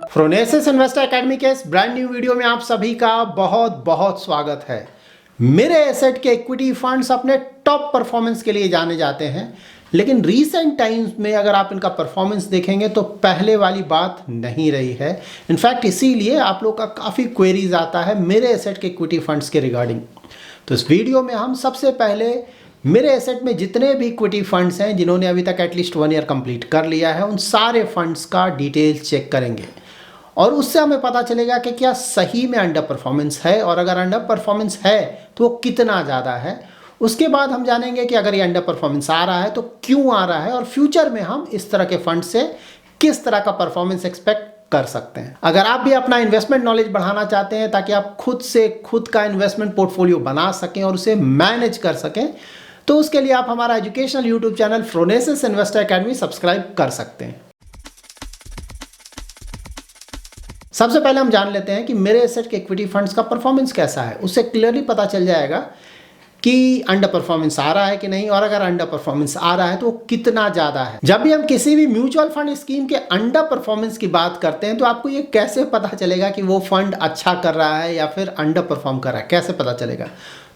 Phronesis investor academy के इस brand new video में आप सभी का बहुत बहुत स्वागत है। मेरे एसेट के इक्विटी फंड्स अपने टॉप परफॉर्मेंस के लिए जाने जाते हैं, लेकिन रीसेंट टाइम्स में अगर आप इनका परफॉर्मेंस देखेंगे तो पहले वाली बात नहीं रही है। इनफैक्ट इसीलिए आप लोग का काफ़ी क्वेरीज आता है मेरे एसेट के इक्विटी फंड्स के रिगार्डिंग। तो इस वीडियो में हम सबसे पहले मेरे एसेट में जितने भी इक्विटी फंड्स हैं जिन्होंने अभी तक एटलीस्ट 1 ईयर कंप्लीट कर लिया है, उन सारे फंड्स का डिटेल्स चेक करेंगे और उससे हमें पता चलेगा कि क्या सही में अंडर परफॉर्मेंस है, और अगर अंडर परफॉर्मेंस है तो वो कितना ज़्यादा है। उसके बाद हम जानेंगे कि अगर ये अंडर परफॉर्मेंस आ रहा है तो क्यों आ रहा है, और फ्यूचर में हम इस तरह के फंड से किस तरह का परफॉर्मेंस एक्सपेक्ट कर सकते हैं। अगर आप भी अपना इन्वेस्टमेंट नॉलेज बढ़ाना चाहते हैं ताकि आप खुद से खुद का इन्वेस्टमेंट पोर्टफोलियो बना सकें और उसे मैनेज कर सकें, तो उसके लिए आप हमारा educational YouTube channel Phronesis investor academy subscribe कर सकते हैं। सबसे पहले हम जान लेते हैं कि मेरे एसेट के इक्विटी फंड्स का परफॉर्मेंस कैसा है। उससे क्लियरली पता चल जाएगा कि अंडर परफॉर्मेंस आ रहा है कि नहीं, और अगर अंडर परफॉर्मेंस आ रहा है तो कितना ज़्यादा है। जब भी हम किसी भी म्यूचुअल फंड स्कीम के अंडर परफॉर्मेंस की बात करते हैं तो आपको ये कैसे पता चलेगा कि वो फंड अच्छा कर रहा है या फिर अंडर परफॉर्म कर रहा है, कैसे पता चलेगा?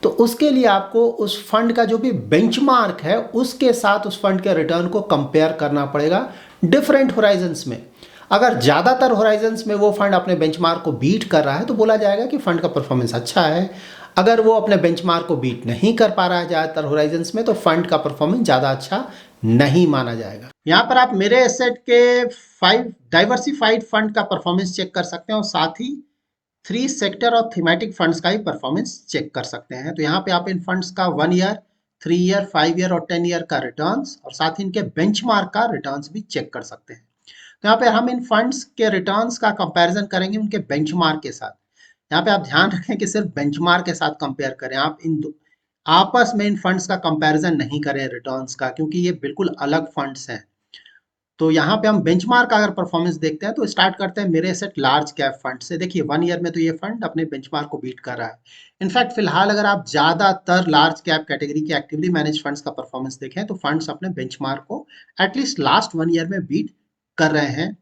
तो उसके लिए आपको उस फंड का जो भी बेंचमार्क है उसके साथ उस फंड के रिटर्न को कंपेयर करना पड़ेगा डिफरेंट होराइजन्स में। अगर ज़्यादातर होराइजन्स में वो फंड अपने बेंचमार्क को बीट कर रहा है तो बोला जाएगा कि फंड का परफॉर्मेंस अच्छा है। अगर वो अपने बेंचमार्क को बीट नहीं कर पा रहा है ज़्यादातर होराइजन्स में, तो फंड का परफॉर्मेंस ज़्यादा अच्छा नहीं माना जाएगा। यहाँ पर आप मेरे एसेट के 5 डाइवर्सिफाइड फंड का परफॉर्मेंस चेक कर सकते हैं और साथ ही 3 सेक्टर और थीमेटिक फंड्स का ही परफॉर्मेंस चेक कर सकते हैं। तो यहाँ पे आप इन फंड्स का 1 ईयर, 3 ईयर, 5 ईयर और 10 ईयर का रिटर्न्स और साथ ही इनके बेंचमार्क का रिटर्न्स भी चेक कर सकते हैं। तो यहाँ पे हम इन फंड्स के रिटर्न्स का कंपैरिजन करेंगे उनके बेंचमार्क के साथ। यहाँ पे आप ध्यान रखें कि सिर्फ बेंचमार्क के साथ कंपेयर करें, आप आपस में इन फंड्स का कंपैरिजन नहीं करें रिटर्न्स का, क्योंकि ये बिल्कुल अलग फंड्स हैं। तो यहाँ पे हम बेंचमार्क अगर परफॉर्मेंस देखते हैं तो स्टार्ट करते हैं मेरे सेट लार्ज कैप फंड से। देखिए 1 ईयर में तो ये फंड अपने बेंचमार्क को बीट कर रहा है। इनफैक्ट फिलहाल अगर आप ज्यादातर लार्ज कैप कैटेगरी के एक्टिवली मैनेज फंड्स का परफॉर्मेंस देखें तो फंड्स अपने बेंचमार्क को एटलीस्ट लास्ट 1 ईयर में बीट कर रहे हैं।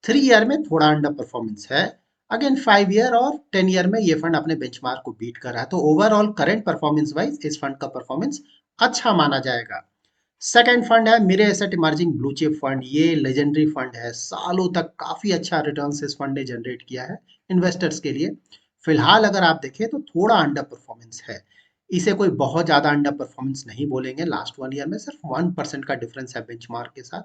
3 ईयर में थोड़ा अंडर परफॉर्मेंस है। अगेन 5 ईयर और 10 ईयर में ये फंड अपने बेंचमार्क को बीट कर रहा है। तो ओवरऑल करंट परफॉर्मेंस वाइज इस फंड का परफॉर्मेंस अच्छा माना जाएगा। सेकेंड फंड है मेरे asset emerging blue chip fund. ये लेजेंडरी फंड है, सालों तक काफी अच्छा रिटर्न इस फंड ने जनरेट किया है इन्वेस्टर्स के लिए। फिलहाल अगर आप देखें तो थोड़ा अंडर परफॉर्मेंस है। इसे कोई बहुत ज्यादा अंडर परफॉर्मेंस नहीं बोलेंगे। लास्ट 1 ईयर में सिर्फ 1% का डिफरेंस है बेंचमार्क के साथ,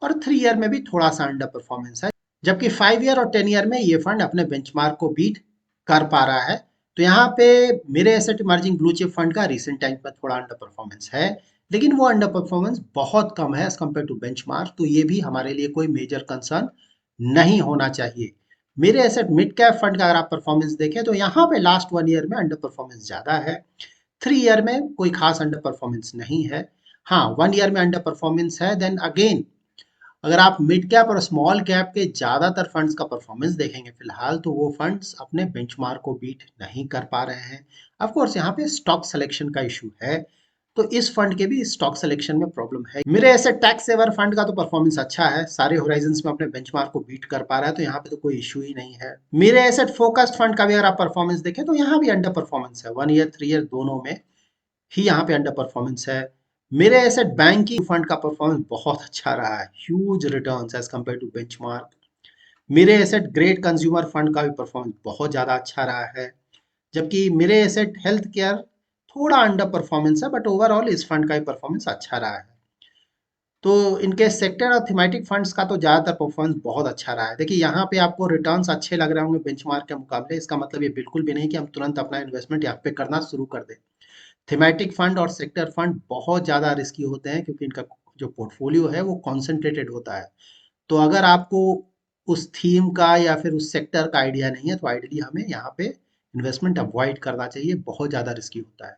और 3 ईयर में भी थोड़ा सा अंडर परफॉर्मेंस है, जबकि 5 ईयर और 10 ईयर में ये फंड अपने बेंचमार्क को बीट कर पा रहा है। तो यहाँ पे मेरे asset emerging blue chip fund का रिसेंट टाइम में थोड़ा अंडर परफॉर्मेंस है, लेकिन वो अंडर परफॉर्मेंस बहुत कम है एज कम्पेयर टू बेंचमार्क। तो ये भी हमारे लिए कोई मेजर कंसर्न नहीं होना चाहिए। मेरे एसेट मिड कैप फंड का अगर आप परफॉर्मेंस देखें तो यहाँ पे लास्ट 1 ईयर में अंडर परफॉर्मेंस ज्यादा है। 3 ईयर में कोई खास अंडर परफॉर्मेंस नहीं है। हाँ, 1 ईयर में अंडर परफॉर्मेंस है। देन अगेन अगर आप मिड कैप और स्मॉल कैप के ज्यादातर फंड्स का परफॉर्मेंस देखेंगे फिलहाल, तो वो फंड्स अपने बेंचमार्क को बीट नहीं कर पा रहे हैं। ऑफ कोर्स यहाँ पे स्टॉक सिलेक्शन का इशू है, तो इस फंड के भी स्टॉक सिलेक्शन में प्रॉब्लम है। मेरे ऐसे टैक्स सेवर फंड का तो परफॉर्मेंस अच्छा है, सारे होराइजन्स में अपने बेंचमार्क को बीट कर पा रहा है, तो यहाँ पे तो कोई इशू ही नहीं है। मेरे एसेट फोकस्ड फंड का भी अगर आप परफॉर्मेंस देखें तो यहाँ भी अंडर परफॉर्मेंस है। 1 ईयर 3 ईयर दोनों में ही यहाँ पे अंडर परफॉर्मेंस है। मेरे एसेट बैंकिंग फंड का परफॉर्मेंस बहुत अच्छा रहा है, huge returns as compare to benchmark. मेरे एसेट ग्रेट कंज्यूमर फंड का भी परफॉर्मेंस बहुत ज्यादा अच्छा रहा है, जबकि मेरे एसेट हेल्थ केयर थोड़ा अंडर परफॉर्मेंस है, बट ओवरऑल इस फंड का भी परफॉर्मेंस अच्छा रहा है। तो इनके सेक्टर और थीमेटिक फंड्स का तो ज्यादातर परफॉर्मेंस बहुत अच्छा रहा है। देखिए यहाँ पे आपको रिटर्न्स अच्छे लग रहे होंगे बेंचमार्क के मुकाबले, इसका मतलब ये बिल्कुल भी नहीं कि हम तुरंत अपना इन्वेस्टमेंट यहाँ पे करना शुरू कर दें। थीमेटिक फंड और सेक्टर फंड बहुत ज़्यादा रिस्की होते हैं, क्योंकि इनका जो पोर्टफोलियो है वो कॉन्सेंट्रेटेड होता है। तो अगर आपको उस थीम का या फिर उस सेक्टर का आइडिया नहीं है तो आइडियली हमें यहाँ पे इन्वेस्टमेंट अवॉइड करना चाहिए, बहुत ज़्यादा रिस्की होता है।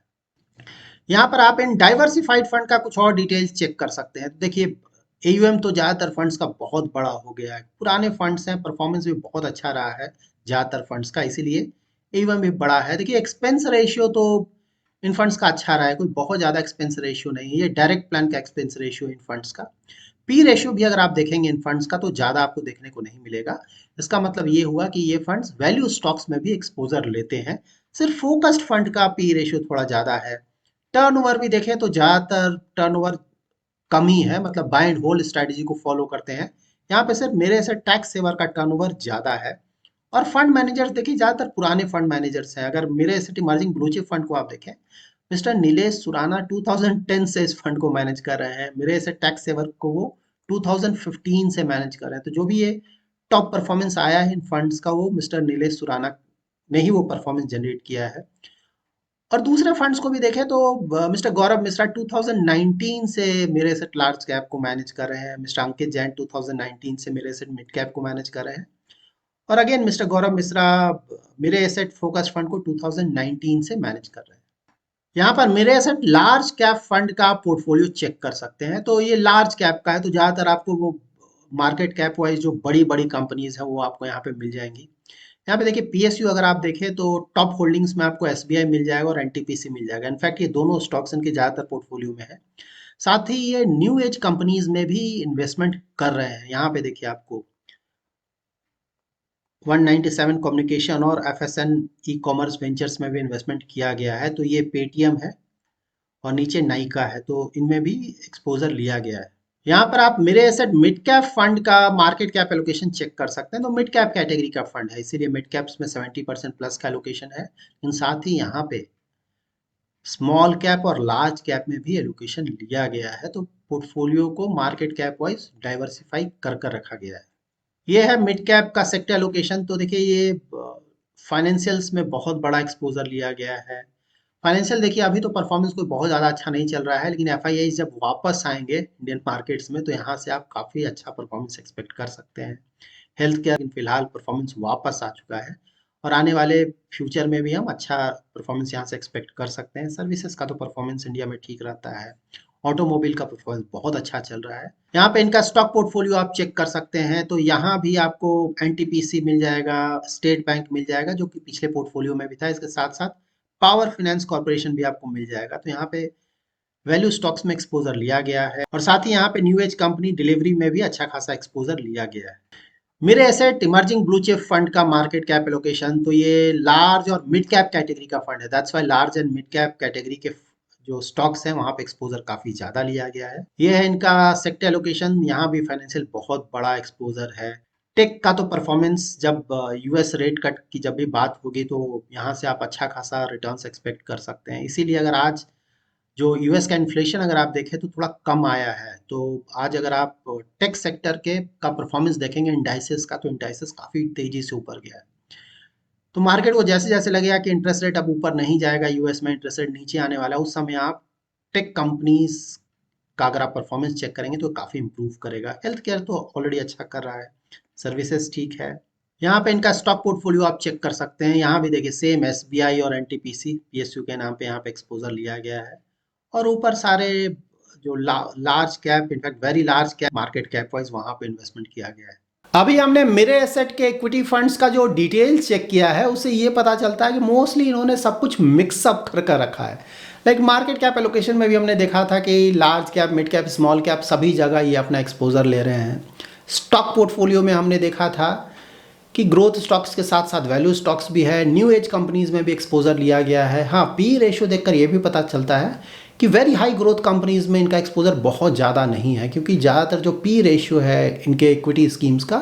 यहाँ पर आप इन डाइवर्सिफाइड फंड का कुछ और डिटेल्स चेक कर सकते हैं। तो देखिए एयूएम तो ज़्यादातर फंड्स का बहुत बड़ा हो गया है, पुराने फंड्स हैं, परफॉर्मेंस भी बहुत अच्छा रहा है ज़्यादातर फंड्स का, इसीलिए एयूएम भी बड़ा है। देखिए एक्सपेंस रेशियो तो इन फंड्स का अच्छा रहा है, कोई बहुत ज़्यादा एक्सपेंस रेशियो नहीं है, ये डायरेक्ट प्लान का एक्सपेंस रेशियो इन फंड्स का पी रेशियो भी अगर आप देखेंगे इन फंड्स का तो ज़्यादा आपको देखने को नहीं मिलेगा। इसका मतलब ये हुआ कि ये फंड्स वैल्यू स्टॉक्स में भी एक्सपोजर लेते हैं। सिर्फ फोकस्ड फंड का पी रेशियो थोड़ा ज़्यादा है। टर्नओवर भी देखें तो ज़्यादातर टर्नओवर कम ही है, मतलब बाय एंड होल्ड स्ट्रैटेजी को फॉलो करते हैं। यहाँ पे सिर्फ मेरे से टैक्स सेवर का टर्नओवर ज़्यादा है। और फंड मैनेजर्स देखिए ज़्यादातर पुराने फंड मैनेजर्स हैं। अगर मेरे asset emerging blue chip fund को आप देखें, मिस्टर नीलेश सुराना 2010 से इस फंड को मैनेज कर रहे हैं। मेरे एसेट टैक्स सेवर को वो 2015 से मैनेज कर रहे हैं। तो जो भी ये टॉप परफॉर्मेंस आया है इन फंड्स का, वो मिस्टर नीलेश सुराना ने ही वो परफॉर्मेंस जनरेट किया है। और दूसरे फंड्स को भी देखें तो मिस्टर गौरव मिश्रा 2019 से मेरे एसेट लार्ज कैप को मैनेज कर रहे हैं। मिस्टर अंकित जैन 2019 से मेरे एसेट मिड कैप को मैनेज कर रहे हैं। और अगेन मिस्टर गौरव मिश्रा मेरे एसेट फोकस्ड फंड को 2019 से मैनेज कर रहे हैं। यहाँ पर मेरे एसेट लार्ज कैप फंड का पोर्टफोलियो चेक कर सकते हैं। तो ये लार्ज कैप का है, तो ज़्यादातर आपको वो मार्केट कैप वाइज जो बड़ी बड़ी कंपनीज हैं वो आपको यहाँ पे मिल जाएंगी। यहाँ पे देखिए पीएसयू अगर आप देखें तो टॉप होल्डिंग्स में आपको एसबीआई मिल जाएगा और एनटीपीसी मिल जाएगा। इनफैक्ट ये दोनों स्टॉक्स इनके ज़्यादातर पोर्टफोलियो में है। साथ ही ये न्यू एज कंपनीज में भी इन्वेस्टमेंट कर रहे हैं। यहाँ पे देखिए आपको 197 कम्युनिकेशन और एफएसएन ई कॉमर्स वेंचर्स में भी इन्वेस्टमेंट किया गया है। तो ये पेटीएम है और नीचे नाइका है, तो इनमें भी एक्सपोजर लिया गया है। यहाँ पर आप मेरे एसेट मिड कैप फंड का मार्केट कैप एलोकेशन चेक कर सकते हैं। तो मिड कैप कैटेगरी का फंड है, इसीलिए मिड कैप्स में 70% प्लस का एलोकेशन है। लेकिन साथ ही यहाँ पे स्मॉल कैप और लार्ज कैप में भी एलोकेशन लिया गया है। तो पोर्टफोलियो को मार्केट कैप वाइज डाइवर्सिफाई कर कर रखा गया है। ये है मिड कैप का सेक्टर एलोकेशन। तो देखिए ये फाइनेंशियल्स में बहुत बड़ा एक्सपोजर लिया गया है। फाइनेंशियल देखिए अभी तो परफॉर्मेंस कोई बहुत ज़्यादा अच्छा नहीं चल रहा है, लेकिन एफआईआई जब वापस आएंगे इंडियन मार्केट्स में तो यहाँ से आप काफ़ी अच्छा परफॉर्मेंस एक्सपेक्ट कर सकते हैं। हेल्थ केयर फिलहाल परफॉर्मेंस वापस आ चुका है और आने वाले फ्यूचर में भी हम अच्छा परफॉर्मेंस यहाँ से एक्सपेक्ट कर सकते हैं। सर्विसेज का तो परफॉर्मेंस इंडिया में ठीक रहता है। ऑटोमोबाइल का परफॉर्मेंस बहुत अच्छा चल रहा है। यहाँ पे इनका स्टॉक पोर्टफोलियो आप चेक कर सकते हैं। तो यहाँ भी आपको एनटीपीसी मिल जाएगा, स्टेट बैंक मिल जाएगा जो कि पिछले पोर्टफोलियो में भी था। इसके साथ साथ पावर फाइनेंस कॉर्पोरेशन भी आपको मिल जाएगा। तो यहाँ पे वैल्यू स्टॉक्स में एक्सपोजर लिया गया है और साथ ही यहाँ पे न्यू एज कंपनी डिलीवरी में भी अच्छा खासा एक्सपोजर लिया गया है। मेरे asset emerging blue chip fund का मार्केट कैप एलोकेशन, तो ये लार्ज और मिड कैप कैटेगरी का फंड है। That's why large and mid cap category के जो स्टॉक्स हैं वहां पे एक्सपोजर काफी ज्यादा लिया गया है। ये है इनका सेक्टर एलोकेशन। यहाँ भी फाइनेंशियल बहुत बड़ा एक्सपोजर है। टेक का तो परफॉर्मेंस जब यूएस रेट कट की जब भी बात होगी तो यहाँ से आप अच्छा खासा रिटर्न्स एक्सपेक्ट कर सकते हैं। इसीलिए अगर आज जो यूएस का इन्फ्लेशन अगर आप देखें तो थोड़ा कम आया है, तो आज अगर आप टेक सेक्टर के का परफॉर्मेंस देखेंगे इंडाइसेस का, तो इंडाइसेस काफ़ी तेजी से ऊपर गया है। तो मार्केट को जैसे जैसे लगेगा कि इंटरेस्ट रेट अब ऊपर नहीं जाएगा, यूएस में इंटरेस्ट रेट नीचे आने वाला है, उस समय आप टेक कंपनीज का अगर आप परफॉर्मेंस चेक करेंगे तो काफ़ी इंप्रूव करेगा। हेल्थ केयर तो ऑलरेडी अच्छा कर रहा है, सर्विसेज ठीक है। यहाँ पे इनका स्टॉक पोर्टफोलियो आप चेक कर सकते हैं। यहाँ भी देखिए सेम एसबीआई और एनटीपीसी पीएसयू के नाम पे यहाँ पे एक्सपोजर लिया गया है और ऊपर सारे जो large cap, in fact very large cap market cap wise वहां पे इन्वेस्टमेंट किया गया है। अभी हमने मेरे एसेट के इक्विटी फंड्स का जो डिटेल चेक किया है उससे ये पता चलता है कि मोस्टली इन्होंने सब कुछ मिक्सअप कर रखा है। लाइक मार्केट कैप एलोकेशन में भी हमने देखा था कि large cap, mid cap, small cap सभी जगह ये अपना एक्सपोजर ले रहे हैं। स्टॉक पोर्टफोलियो में हमने देखा था कि ग्रोथ स्टॉक्स के साथ साथ वैल्यू स्टॉक्स भी है, न्यू एज कंपनीज में भी एक्सपोजर लिया गया है। हाँ, पी रेशियो देखकर ये भी पता चलता है कि वेरी हाई ग्रोथ कंपनीज में इनका एक्सपोजर बहुत ज़्यादा नहीं है, क्योंकि ज़्यादातर जो पी रेशियो है इनके इक्विटी स्कीम्स का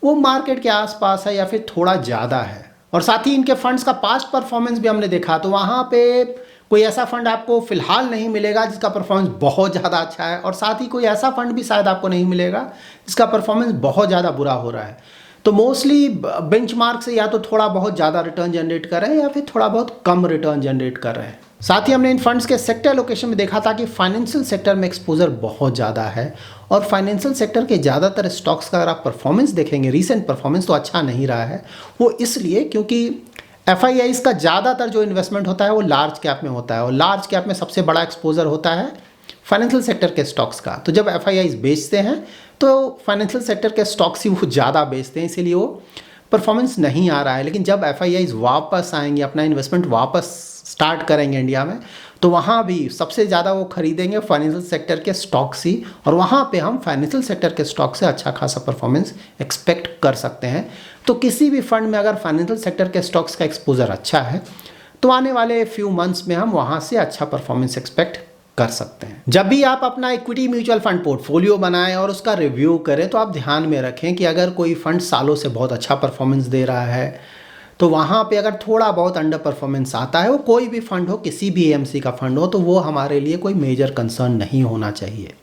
वो मार्केट के आसपास है या फिर थोड़ा ज़्यादा है। और साथ ही इनके फंड्स का पास्ट परफॉर्मेंस भी हमने देखा, तो वहाँ पे कोई ऐसा फंड आपको फिलहाल नहीं मिलेगा जिसका परफॉर्मेंस बहुत ज़्यादा अच्छा है और साथ ही कोई ऐसा फंड भी शायद आपको नहीं मिलेगा जिसका परफॉर्मेंस बहुत ज़्यादा बुरा हो रहा है। तो मोस्टली बेंचमार्क से या तो थोड़ा बहुत ज़्यादा रिटर्न जनरेट कर रहे हैं या फिर थोड़ा बहुत कम रिटर्न जनरेट कर रहे हैं। साथ ही हमने इन फंड्स के सेक्टर लोकेशन में देखा था कि फाइनेंशियल सेक्टर में एक्सपोजर बहुत ज़्यादा है और फाइनेंशियल सेक्टर के ज़्यादातर स्टॉक्स का अगर आप परफॉर्मेंस देखेंगे, रीसेंट परफॉर्मेंस तो अच्छा नहीं रहा है। वो इसलिए क्योंकि एफआईआईज़ का ज़्यादातर जो इन्वेस्टमेंट होता है वो लार्ज कैप में होता है और लार्ज कैप में सबसे बड़ा एक्सपोजर होता है फाइनेंशियल सेक्टर के स्टॉक्स का। तो जब एफआईआईज़ बेचते हैं तो फाइनेंशियल सेक्टर के स्टॉक्स ही वो ज़्यादा बेचते हैं, इसीलिए वो परफॉर्मेंस नहीं आ रहा है। लेकिन जब एफआईआईज़ वापस आएंगे, अपना इन्वेस्टमेंट वापस स्टार्ट करेंगे इंडिया में, तो वहाँ भी सबसे ज़्यादा वो खरीदेंगे फाइनेंशियल सेक्टर के स्टॉक्स ही, और वहाँ पे हम फाइनेंशियल सेक्टर के स्टॉक से अच्छा खासा परफॉर्मेंस एक्सपेक्ट कर सकते हैं। तो किसी भी फंड में अगर फाइनेंशियल सेक्टर के स्टॉक्स का एक्सपोजर अच्छा है तो आने वाले फ्यू मंथ्स में हम वहाँ से अच्छा परफॉर्मेंस एक्सपेक्ट कर सकते हैं। जब भी आप अपना इक्विटी म्यूचुअल फंड पोर्टफोलियो बनाएं और उसका रिव्यू करें तो आप ध्यान में रखें कि अगर कोई फंड सालों से बहुत अच्छा परफॉर्मेंस दे रहा है तो वहाँ पे अगर थोड़ा बहुत अंडर परफॉर्मेंस आता है, वो कोई भी फंड हो, किसी भी एएमसी का फंड हो, तो वो हमारे लिए कोई मेजर कंसर्न नहीं होना चाहिए।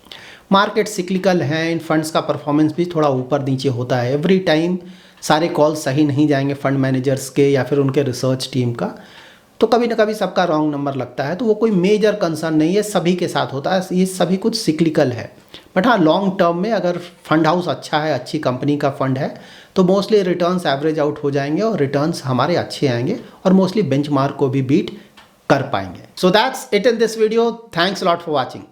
मार्केट सिक्लिकल हैं, इन फंड्स का परफॉर्मेंस भी थोड़ा ऊपर नीचे होता है। एवरी टाइम सारे कॉल सही नहीं जाएंगे फंड मैनेजर्स के या फिर उनके रिसर्च टीम का, तो कभी ना कभी सबका रॉन्ग नंबर लगता है, तो वो कोई मेजर कंसर्न नहीं है, सभी के साथ होता है, ये सभी कुछ सिक्लिकल है। बट हाँ, लॉन्ग टर्म में अगर फंड हाउस अच्छा है, अच्छी कंपनी का फंड है, तो मोस्टली रिटर्न्स एवरेज आउट हो जाएंगे और रिटर्न्स हमारे अच्छे आएंगे और मोस्टली बेंचमार्क को भी बीट कर पाएंगे। So that's it in this video. Thanks a lot for watching.